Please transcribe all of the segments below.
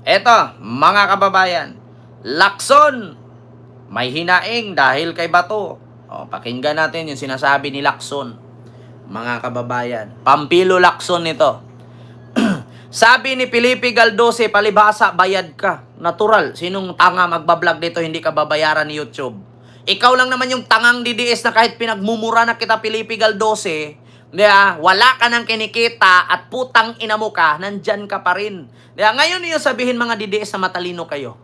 Eto, mga kababayan, Lacson, may hinaing dahil kay Bato. O, pakinggan natin yung sinasabi ni Lacson, mga kababayan. Pampilo Lacson nito. Sabi ni Felipe Galdose, palibhasa, bayad ka. Natural, sinong tanga magbablog dito, hindi ka babayaran ni YouTube? Ikaw lang naman yung tangang DDS na kahit pinagmumura na kita, Felipe Galdose, wala ka nang kinikita at putang ina mo ka, nandyan ka pa rin. Ngayon niyo sabihin mga DDS na matalino kayo.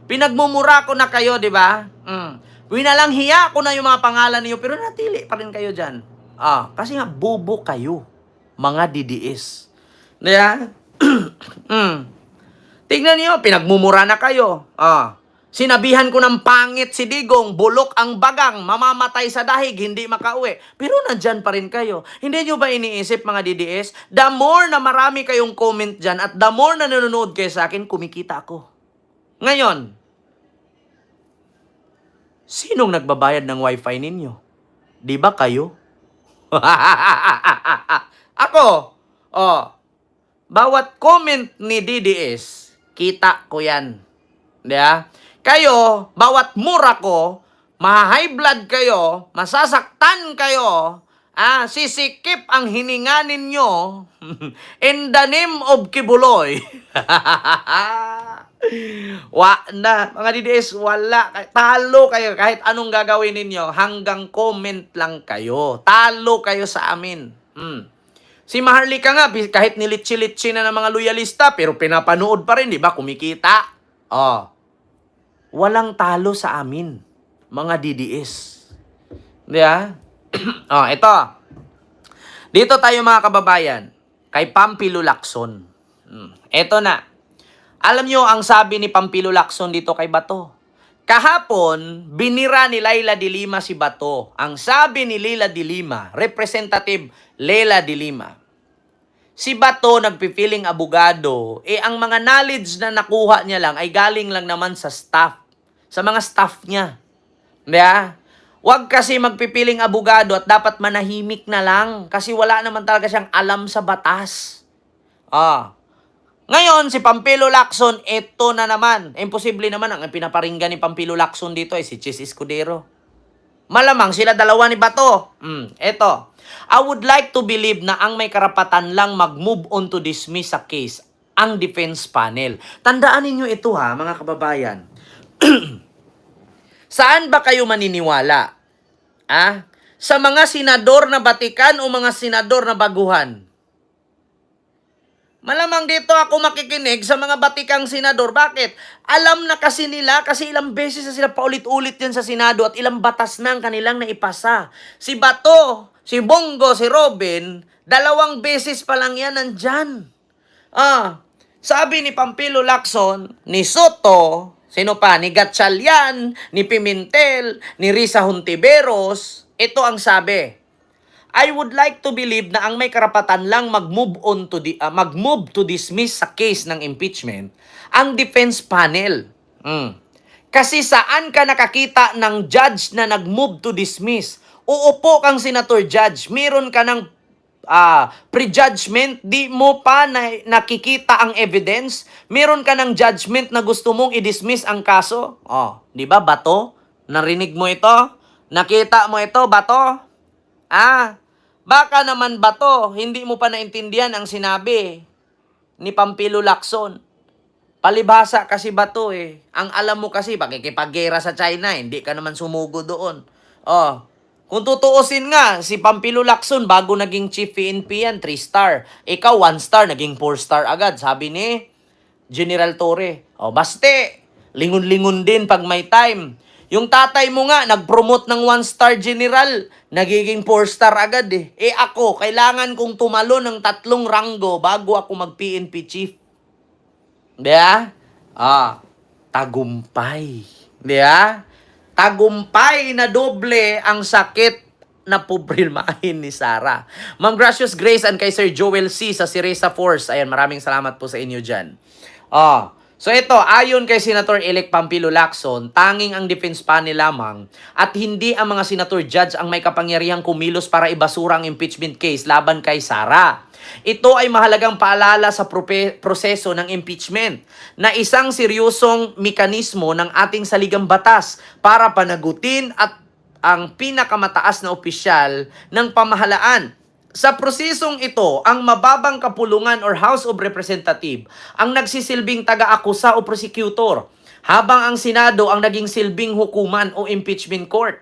Pinagmumura ko na kayo, di ba? Winalang hiya ko na yung mga pangalan niyo, pero natili pa rin kayo dyan. Kasi nga, bobo kayo, mga DDS. Tignan niyo, pinagmumura na kayo. Sinabihan ko ng pangit si Digong, bulok ang bagang, mamamatay sa dahig, hindi makauwi. Pero nandyan pa rin kayo. Hindi nyo ba iniisip mga DDS? The more na marami kayong comment dyan at the more na nanonood kayo sa akin, kumikita ako. Ngayon, sinong nagbabayad ng wifi ninyo? Di ba kayo? Ako, bawat comment ni DDS, kita ko yan. Kayo, bawat mura ko, ma-high blood kayo, masasaktan kayo, sisikip ang hininga ninyo in the name of Kibuloy. Mga DDS, wala. Talo kayo kahit anong gagawin ninyo, hanggang comment lang kayo. Talo kayo sa amin. Si Maharlika nga, kahit nilitsi-litsi na ng mga loyalista, pero pinapanood pa rin, di ba? Kumikita. Walang talo sa amin, mga DDS. Ito. Dito tayo mga kababayan, kay Pampilo Lacson. Ito na. Alam nyo ang sabi ni Pampilo Lacson dito kay Bato. Kahapon, binira ni Leila de Lima si Bato. Ang sabi ni Leila de Lima, Representative Leila de Lima, si Bato nagpipiling abogado, ang mga knowledge na nakuha niya lang ay galing lang naman sa staff, sa mga staff niya. Huwag kasi magpipiling abogado at dapat manahimik na lang kasi wala naman talaga siyang alam sa batas. Ngayon, si Pampilo Lacson, ito na naman. Imposible naman, ang pinaparinggan ni Pampilo Lacson dito ay si Chis Escudero. Malamang sila dalawa ni Bato. Eto. I would like to believe na ang may karapatan lang mag-move on to dismiss sa case, ang defense panel. Tandaan ninyo ito mga kababayan. Saan ba kayo maniniwala? Sa mga senador na batikan o mga senador na baguhan? Malamang dito ako makikinig sa mga batikang senador. Bakit? Alam na kasi nila, kasi ilang beses na sila paulit-ulit yan sa Senado at ilang batas na ang kanilang naipasa. Si Bato, si Bongo, si Robin, 2 beses pa lang yan nandyan. Sabi ni Pampilo Lacson, ni Soto, sino pa? Ni Gatchalian, ni Pimentel, ni Risa Hontiveros, ito ang sabi. I would like to believe na ang may karapatan lang mag-move to dismiss sa case ng impeachment ang defense panel. Kasi saan ka nakakita ng judge na nag-move to dismiss? Uupo kang senator judge, meron ka ng prejudgment, di mo pa nakikita ang evidence, meron ka ng judgment na gusto mong i-dismiss ang kaso. Di ba, Bato? Narinig mo ito? Nakita mo ito, Bato? Baka naman Bato, hindi mo pa naintindihan ang sinabi ni Pampilo Lacson. Palibhasa kasi Bato Ang alam mo kasi, pakikipaggera sa China, hindi ka naman sumugo doon. Kung tutuusin nga, si Pampilo Lacson, bago naging chief PNP yan, 3-star. Ikaw, 1-star, naging 4-star agad. Sabi ni General Torre. Baste, lingon-lingon din pag may time. Yung tatay mo nga, nag-promote ng 1-star general, nagiging 4-star agad ako, kailangan kong tumalo ng 3 ranggo bago ako mag-PNP chief. Tagumpay. Tagumpay na doble ang sakit na pobrilmahin ni Sara. Ma'am Gracious Grace and kay Sir Joel C. sa Siresa Force. Ayan, maraming salamat po sa inyo dyan. So ito, ayon kay Senator-elect Pampilo Lacson, tanging ang defense panel lamang at hindi ang mga senator judge ang may kapangyarihang kumilos para ibasura ang impeachment case laban kay Sara. Ito ay mahalagang paalala sa proseso ng impeachment na isang seryosong mekanismo ng ating saligang batas para panagutin at ang pinakamataas na opisyal ng pamahalaan. Sa prosesong ito, ang mababang kapulungan or House of Representative ang nagsisilbing taga-akusa o prosecutor, habang ang Senado ang naging silbing hukuman o impeachment court.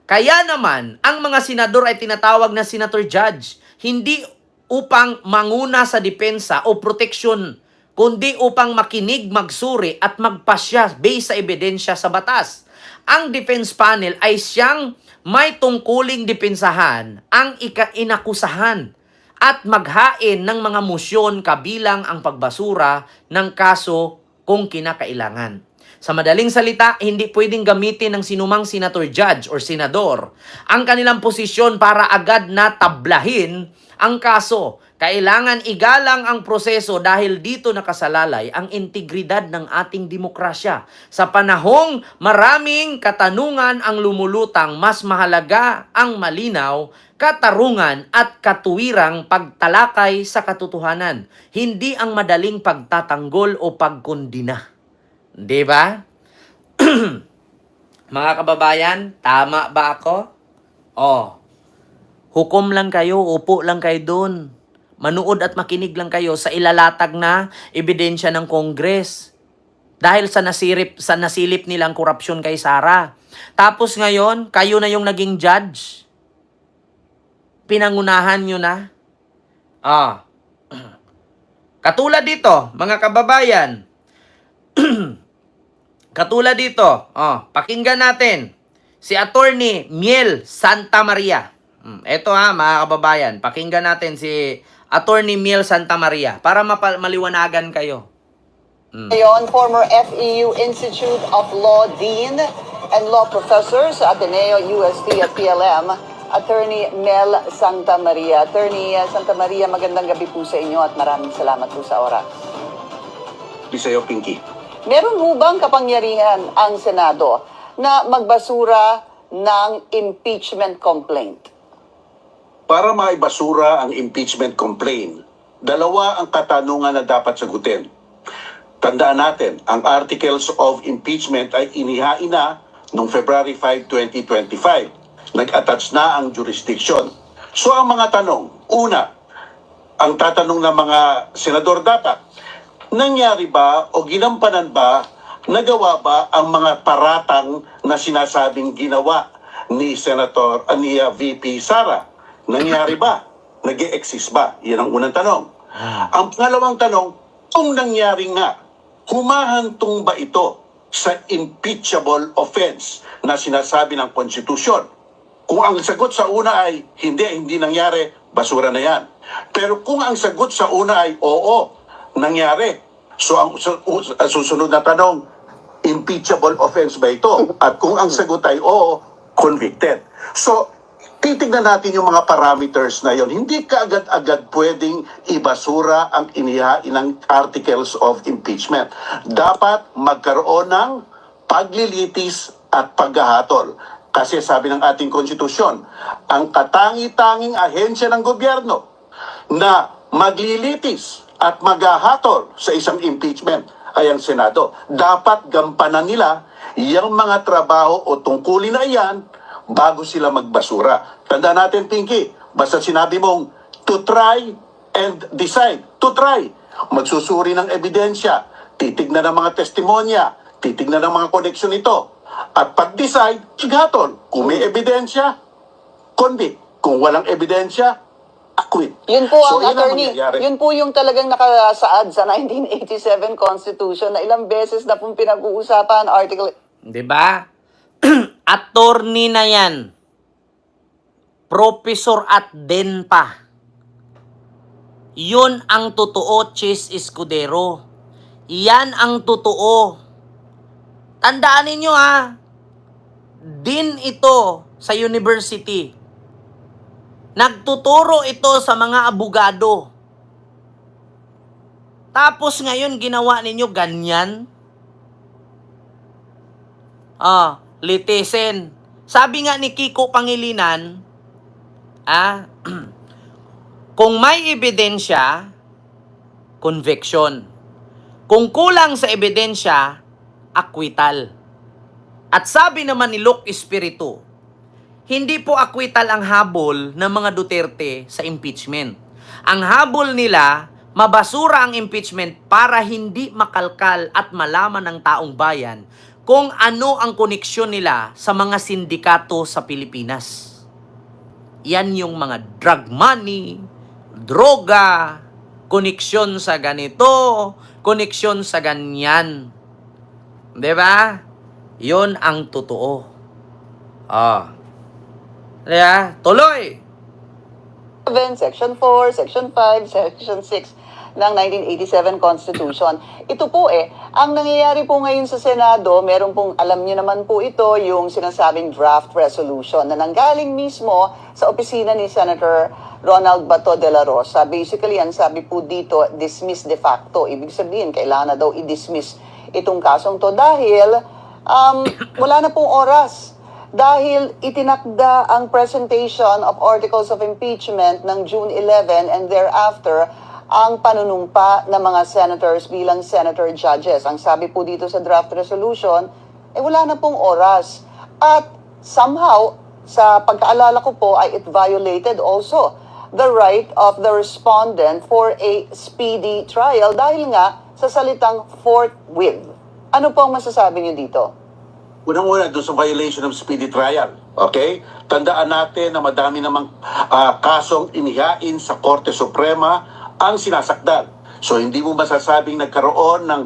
Kaya naman, ang mga senador ay tinatawag na senator judge, hindi upang manguna sa depensa o proteksyon, kundi upang makinig, magsuri at magpasya based sa ebidensya sa batas. Ang defense panel ay siyang may tungkuling depensahan ang inakusahan at maghain ng mga musyon kabilang ang pagbasura ng kaso kung kinakailangan. Sa madaling salita, hindi pwedeng gamitin ng sinumang senator judge or senador ang kanilang posisyon para agad na tablahin ang kaso. Kailangan igalang ang proseso dahil dito nakasalalay ang integridad ng ating demokrasya. Sa panahong maraming katanungan ang lumulutang, mas mahalaga ang malinaw, katarungan at katuwirang pagtalakay sa katotohanan, hindi ang madaling pagtatanggol o pagkondina. Di ba? Mga kababayan, tama ba ako? Oh, hukom lang kayo, upo lang kayo doon. Manood at makinig lang kayo sa ilalatag na ebidensya ng Congress. Dahil sa nasilip nilang korupsyon kay Sara. Tapos ngayon, kayo na yung naging judge. Pinangunahan nyo na. Katulad dito, mga kababayan. Katulad dito, pakinggan natin. Si Attorney Miel Santa Maria. Ito mga kababayan, pakinggan natin si Attorney Miel Santa Maria para maliwanagan kayo. Ngayon, former FEU Institute of Law Dean and Law Professor sa Ateneo, UST at PLM, Attorney Mel Santa Maria. Attorney Santa Maria, magandang gabi po sa inyo at maraming salamat po sa oras. Bisayo, Pinky. Meron ho bang kapangyarihan ang Senado na magbasura ng impeachment complaint? Para maibasura ang impeachment complaint, dalawa ang katanungan na dapat sagutin. Tandaan natin, ang Articles of Impeachment ay inihain na noong February 5, 2025. Nag-attach na ang jurisdiction. So ang mga tanong, una, ang tatanong ng mga senador dapat, nangyari ba o ginampanan ba, nagawa ba ang mga paratang na sinasabing ginawa ni VP Sara? Nangyari ba? Nag-e-exist ba? Yan ang unang tanong. Ang pangalawang tanong, kung nangyari nga, humahantong ba ito sa impeachable offense na sinasabi ng konstitusyon? Kung ang sagot sa una ay hindi nangyari, basura na yan. Pero kung ang sagot sa una ay oo, nangyari. So ang susunod na tanong, impeachable offense ba ito? At kung ang sagot ay oo, convicted. So, titignan natin yung mga parameters na yon. Hindi ka agad-agad pwedeng ibasura ang inihain ng Articles of Impeachment. Dapat magkaroon ng paglilitis at paghahatol. Kasi sabi ng ating konstitusyon, ang katangi-tanging ahensya ng gobyerno na maglilitis at maghahatol sa isang impeachment ay ang Senado. Dapat gampanan nila yung mga trabaho o tungkulin na iyan bago sila magbasura. Tandaan natin, Pinky, basta sinabi mong to try and decide. To try. Magsusuri ng ebidensya, titignan ng mga testimonya, titignan ng mga koneksyon ito. At pag-decide, sigatol. Kung may ebidensya, convict. Kung walang ebidensya, acquit. Yun po So, ang yun attorney, mangyayari. yun po yung talagang nakasaad sa 1987 Constitution na ilang beses na pong pinag-uusapan, Article... Di ba? Attorney na yan. Professor at den pa. Yun ang totoo, Chis Escudero. Yan ang totoo. Tandaan ninyo din ito sa university. Nagtuturo ito sa mga abogado. Tapos ngayon, ginawa ninyo ganyan? Litisin. Sabi nga ni Kiko Pangilinan, kung may ebidensya, conviction. Kung kulang sa ebidensya, acquittal. At sabi naman ni Luke Espiritu, hindi po acquittal ang habol ng mga Duterte sa impeachment. Ang habol nila, mabasura ang impeachment para hindi makalkal at malaman ng taong bayan kung ano ang koneksyon nila sa mga sindikato sa Pilipinas. Yan yung mga drug money, droga, koneksyon sa ganito, koneksyon sa ganyan. 'Di ba? Yun ang totoo. Tuloy! Section 4, Section 5, Section 6 ng 1987 Constitution. Ito po ang nangyayari po ngayon sa Senado, meron pong, alam niyo naman po ito, yung sinasabing draft resolution na nanggaling mismo sa opisina ni Senator Ronald Bato de la Rosa. Basically, ang sabi po dito, dismiss de facto. Ibig sabihin, kailangan na daw i-dismiss itong kasong to dahil wala na pong oras. Dahil itinakda ang presentation of articles of impeachment ng June 11 and thereafter ang panunumpa ng mga senators bilang senator judges. Ang sabi po dito sa draft resolution, wala na pong oras. At somehow, sa pagkaalala ko po, ay it violated also the right of the respondent for a speedy trial dahil nga sa salitang forthwith. Ano po ang masasabi niyo dito? Unang-una doon sa violation of speedy trial. Okay? Tandaan natin na madami namang kasong inihain sa Korte Suprema ang sinasakdal. So hindi mo masasabing nagkaroon ng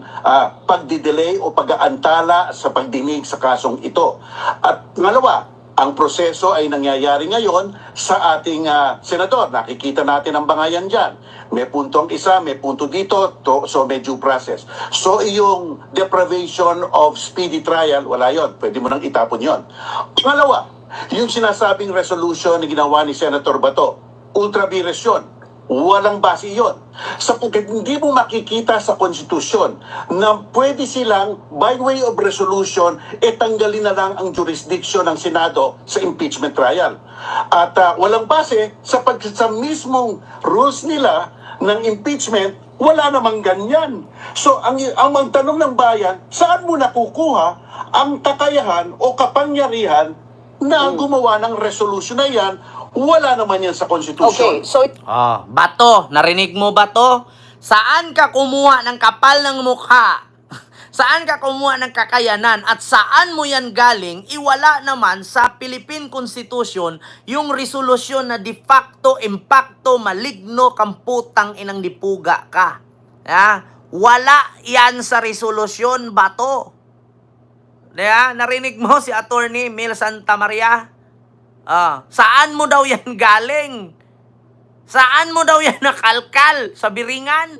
pagdidelay o pag-aantala sa pagdinig sa kasong ito. At ngalawa, ang proseso ay nangyayari ngayon sa ating senador. Nakikita natin ang bangayan dyan. May puntong isa, may punto dito, so may due process. So yung deprivation of speedy trial, wala yon. Pwede mo nang itapon yon. Pangalawa, yung sinasabing resolution na ginawa ni Senator Bato, ultra vires yun. Walang base yun. Sapagkat hindi mo makikita sa konstitusyon na pwede silang, by way of resolution, tanggalin na lang ang jurisdiction ng Senado sa impeachment trial. At walang base sapagkat sa mismong rules nila ng impeachment, wala namang ganyan. So, ang magtanong ng bayan, saan mo nakukuha ang kakayahan o kapangyarihan na gumawa ng resolution na yan? Wala naman yan sa konstitusyon. Okay, so Bato, narinig mo ba to? Saan ka kumuha ng kapal ng mukha? Saan ka kumuha ng kakayanan? At saan mo yan galing? Iwala naman sa Philippine Constitution yung resolusyon na de facto, impacto, maligno, kamputang inang dipuga ka. Wala yan sa resolusyon, Bato. Narinig mo si Attorney Mel Santa Maria? Saan mo daw yan galing? Saan mo daw yan nakalkal? Sa biringan?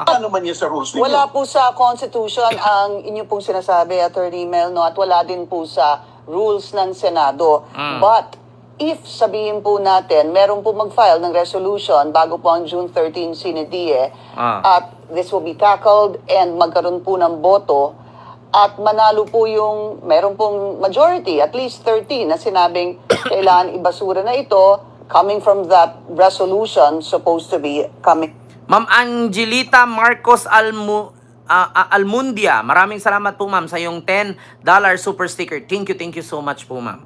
Ano man yan sa rules ninyo? wala po sa Constitution ang inyo pong sinasabi, Attorney Mel, no? At wala din po sa rules ng Senado. But, if sabihin po natin, meron po mag-file ng resolution bago po ang June 13 sinidie, at this will be tackled and magkaroon po ng boto, at manalo po yung, meron pong majority, at least 13, na sinabing kailangan ibasura na ito, coming from that resolution, supposed to be coming. Ma'am Angelita Marcos Almundia, maraming salamat po ma'am sa yung $10 super sticker. Thank you so much po ma'am.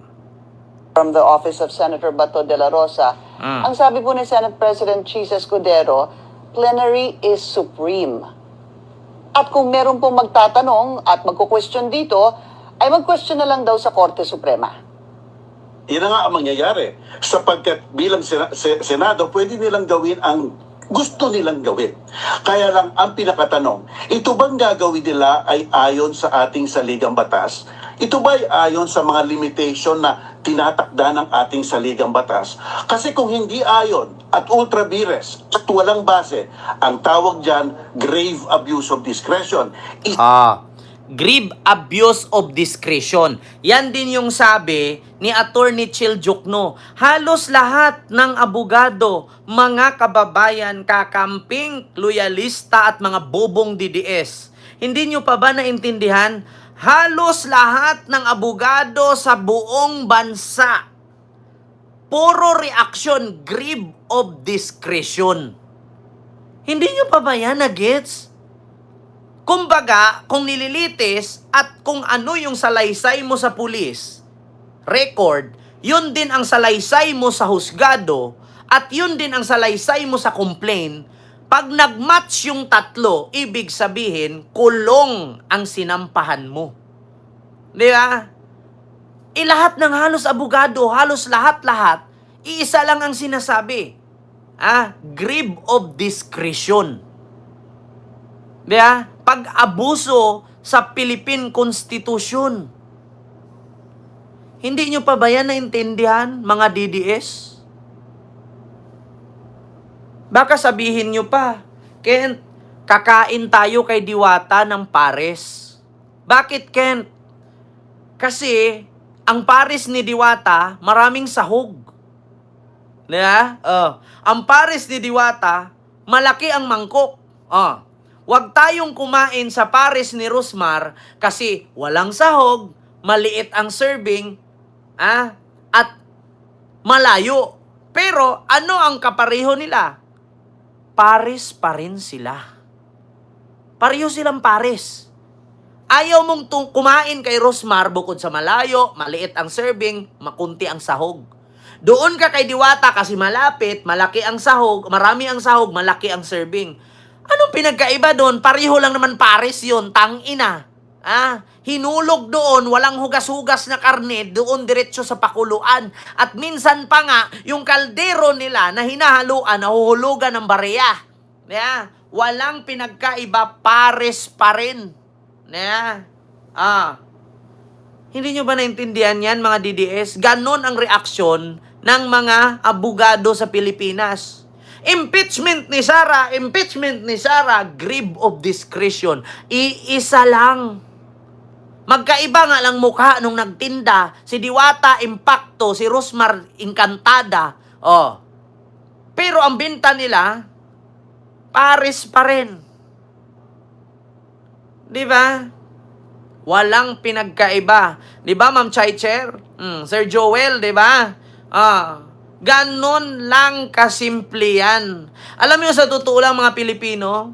From the office of Senator Bato de la Rosa. Ang sabi po ni Senate President Chis Escudero, plenary is supreme. At kung meron pong magtatanong at magko-question dito, ay mag-question na lang daw sa Korte Suprema. Yan na nga ang mangyayari. Sapagkat bilang Senado, pwede nilang gawin ang gusto nilang gawin. Kaya lang ang pinakatanong, ito bang gagawin nila ay ayon sa ating saligang batas? Ito ba ay ayon sa mga limitation na tinatakda ng ating saligang batas? Kasi kung hindi ayon at ultra vires at walang base, ang tawag dyan, grave abuse of discretion. grave abuse of discretion. Yan din yung sabi ni Attorney Chil Jokno. Halos lahat ng abogado, mga kababayan, kakamping, loyalista at mga bobong DDS. Hindi nyo pa ba naintindihan? Halos lahat ng abogado sa buong bansa, puro reaction, grave of discretion. Hindi nyo pa ba yan na-gets? Kumbaga, kung nililitis at kung ano yung salaysay mo sa pulis, record, yun din ang salaysay mo sa husgado, at yun din ang salaysay mo sa complaint. Pag nagmatch yung tatlo, ibig sabihin, kulong ang sinampahan mo. Di ba? Lahat ng halos abogado, halos lahat-lahat, iisa lang ang sinasabi. Grave of discretion. Di ba? Pag-abuso sa Philippine Constitution. Hindi nyo pa ba yan naintindihan, mga DDS? Baka sabihin nyo pa, Kent, kakain tayo kay Diwata ng pares. Bakit, Kent? Kasi, ang pares ni Diwata, maraming sahog. Diba? Ang pares ni Diwata, malaki ang mangkok. Huwag tayong kumain sa pares ni Rosmar kasi walang sahog, maliit ang serving, at malayo. Pero ano ang kapareho nila? Pares pa rin sila. Pareho silang pares. Ayaw mong kumain kay Rosmar bukod sa malayo, maliit ang serving, makunti ang sahog. Doon ka kay Diwata kasi malapit, malaki ang sahog, marami ang sahog, malaki ang serving. Anong pinagkaiba doon? Pareho lang naman pares yun, tangina. Hinulog doon, walang hugas-hugas na karne, doon diretso sa pakuluan. At minsan pa nga, yung kaldero nila na hinahaluan, nahuhulugan ng bareya. Walang pinagkaiba, pares pa rin. Hindi nyo ba naintindihan yan, mga DDS? Ganon ang reaksyon ng mga abogado sa Pilipinas. Impeachment ni Sara, grave of discretion. Iisa lang. Magkaiba nga lang mukha nung nagtinda. Si Diwata, impacto. Si Rosmar, inkantada. Pero ang binta nila, pares pa rin. Di ba? Walang pinagkaiba. Di ba, Ma'am Chaicher? Sir Joel, di ba? Ganon lang kasimple yan. Alam niyo sa totoo lang, mga Pilipino,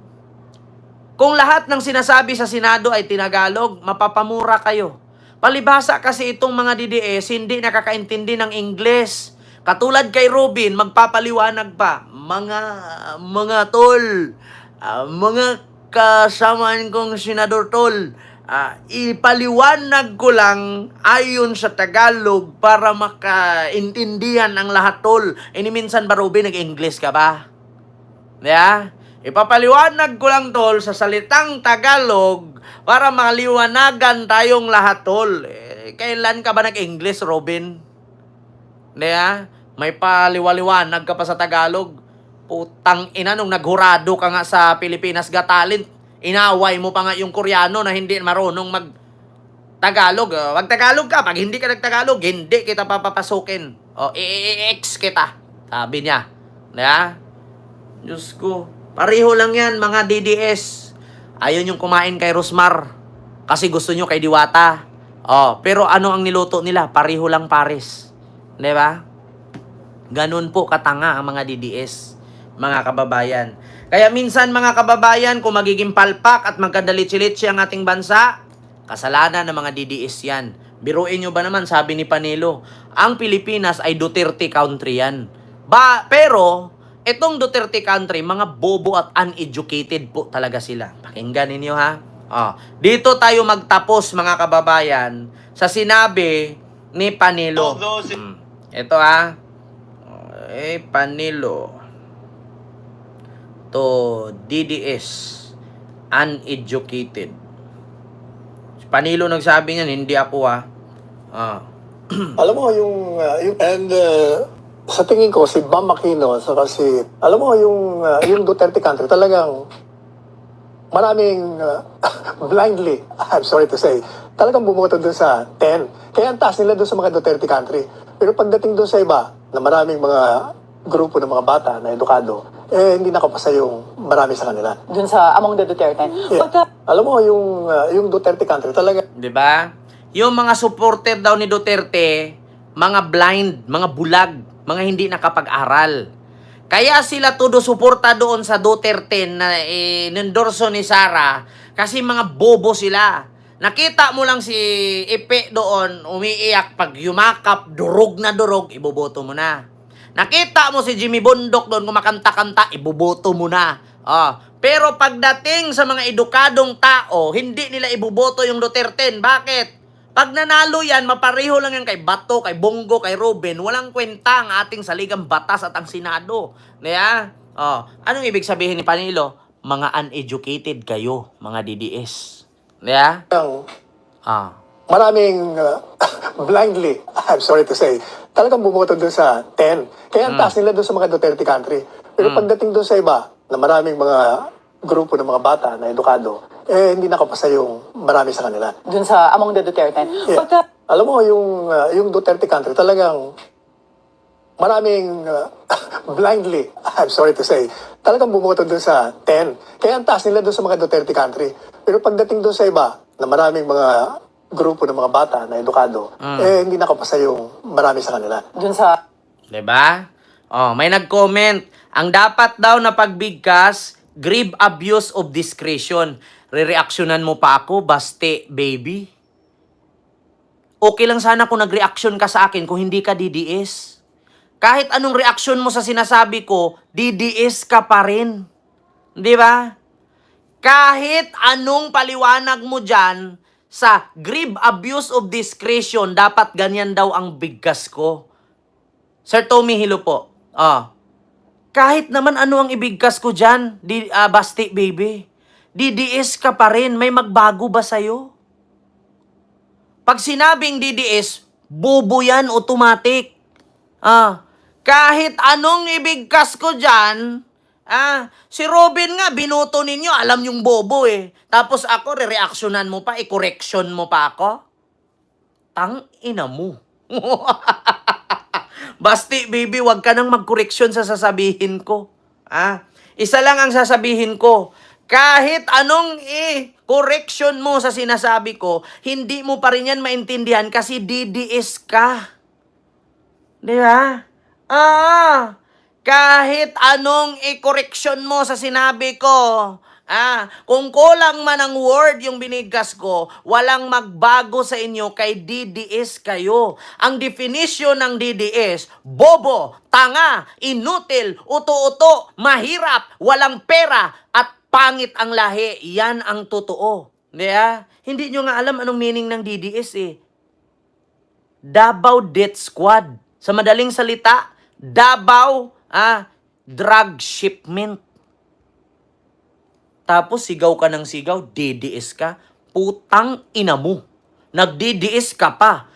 kung lahat ng sinasabi sa Senado ay tinagalog, mapapamura kayo. Palibhasa kasi itong mga DDS hindi nakakaintindi ng Ingles. Katulad kay Robin, magpapaliwanag pa. Mga tol, mga kasamaan kong senador tol, ipaliwanag ko lang ayon sa Tagalog para makaintindihan ang lahat tol. Minsan ba, Robin, nag-English ka ba? Ipapaliwanag ko lang tol sa salitang Tagalog para maliwanagan tayong lahat tol. Kailan ka ba nag-English, Robin? May paliwaliwanag ka pa sa Tagalog. Putang ina, nung naghurado ka nga sa Pilipinas Got Talent, inaway mo pa nga yung Koreano na hindi marunong mag-Tagalog. Mag-Tagalog ka. Pag hindi ka nag-Tagalog, hindi kita papapasukin. I-ex kita. Sabi niya. Diyos ko. Pareho lang yan, mga DDS. Ayaw yung kumain kay Rosmar kasi gusto nyo kay Diwata. Pero ano ang niluto nila? Pareho lang pares. Di ba? Ganun po katanga ang mga DDS, mga kababayan. Kaya minsan, mga kababayan, kung magiging palpak at magkadalitsi-litsi ang ating bansa, kasalanan ng mga DDS yan. Biruin nyo ba naman, sabi ni Panelo, ang Pilipinas ay Duterte country yan. Pero, itong Duterte country, mga bobo at uneducated po talaga sila. Pakinggan ninyo, ha? Dito tayo magtapos, mga kababayan, sa sinabi ni Panelo. Ito, ha? Panelo to DDS, uneducated. Panilo nagsabi niyan, hindi ako Alam mo, sa tingin ko, si Bam Aquino, saka si, alam mo, yung Duterte country, talagang maraming blindly, I'm sorry to say, talagang bumoto dun sa 10. Kaya ang taas nila dun sa mga Duterte country. Pero pagdating dun sa iba, na maraming mga grupo ng mga bata na edukado, hindi nakapasa yung marami sa kanila. Dun sa among the Duterte. Yeah. Alam mo, yung Duterte country talaga, 'Di ba? Yung mga supporter daw ni Duterte, mga blind, mga bulag, mga hindi nakapag-aral. Kaya sila todo suporta doon sa Duterte na inendorso ni Sara kasi mga bobo sila. Nakita mo lang si Ipe doon, umiiyak pag yumakap, durog na durog, iboboto mo na. Nakita mo si Jimmy Bundok doon kumakanta-kanta, iboboto mo na. Pero pagdating sa mga edukadong tao, hindi nila iboboto yung Duterte. Bakit? Pag nanalo yan, mapareho lang yan kay Bato, kay Bongo, kay Ruben. Walang kwenta ang ating saligang batas at ang Senado. Diba? Anong ibig sabihin ni Panilo? Mga uneducated kayo, mga DDS. Diba? maraming blindly, I'm sorry to say, talagang bumoto dun sa 10. Kaya ang taas nila dun sa mga Duterte country. Pero pagdating dun sa iba, na maraming mga grupo ng mga bata na edukado, hindi nakapasa yung marami sa kanila. Dun sa among the Duterte. Yeah. Alam mo, yung Duterte country talagang maraming blindly, I'm sorry to say, talagang bumoto dun sa 10. Kaya ang taas nila dun sa mga Duterte country. Pero pagdating dun sa iba, na maraming mga grupo ng mga bata na edukado, hindi nakapasa yung marami sa kanila. Dun sa... Diba? May nag-comment, ang dapat daw na pagbigkas, grave abuse of discretion. Re-reactionan mo pa ako, baste, baby. Okay lang sana kung nag-reaction ka sa akin kung hindi ka DDS. Kahit anong reaksyon mo sa sinasabi ko, DDS ka pa rin. Di ba? Kahit anong paliwanag mo dyan sa grave abuse of discretion, dapat ganyan daw ang bigkas ko. Sir Tommy Hilo po. Kahit naman ano ang ibigkas ko dyan, Basti baby. DDS ka pa rin. May magbago ba sa'yo? Pag sinabing DDS, bobo yan, automatic. Kahit anong ibigkas ko dyan, si Robin nga, binoto ninyo, alam yung bobo eh. Tapos ako, re-reactionan mo pa, i-correction mo pa ako? Tang ina mo. Basti, baby, wag ka nang mag-correction sa sasabihin ko. Isa lang ang sasabihin ko. Kahit anong correction mo sa sinasabi ko, hindi mo pa rin yan maintindihan kasi DDS ka. Di ba? Kahit anong i-correction mo sa sinabi ko, kung kulang man ang word yung binigkas ko, walang magbago sa inyo kay DDS kayo. Ang definition ng DDS, bobo, tanga, inutil, uto-uto, mahirap, walang pera, at pangit ang lahi. Yan ang totoo. Hindi nyo nga alam anong meaning ng DDS eh. Davao Death Squad. Sa madaling salita, Davao drug shipment. Tapos sigaw ka ng sigaw, DDS ka, putang ina mo. Nag-DDS ka pa.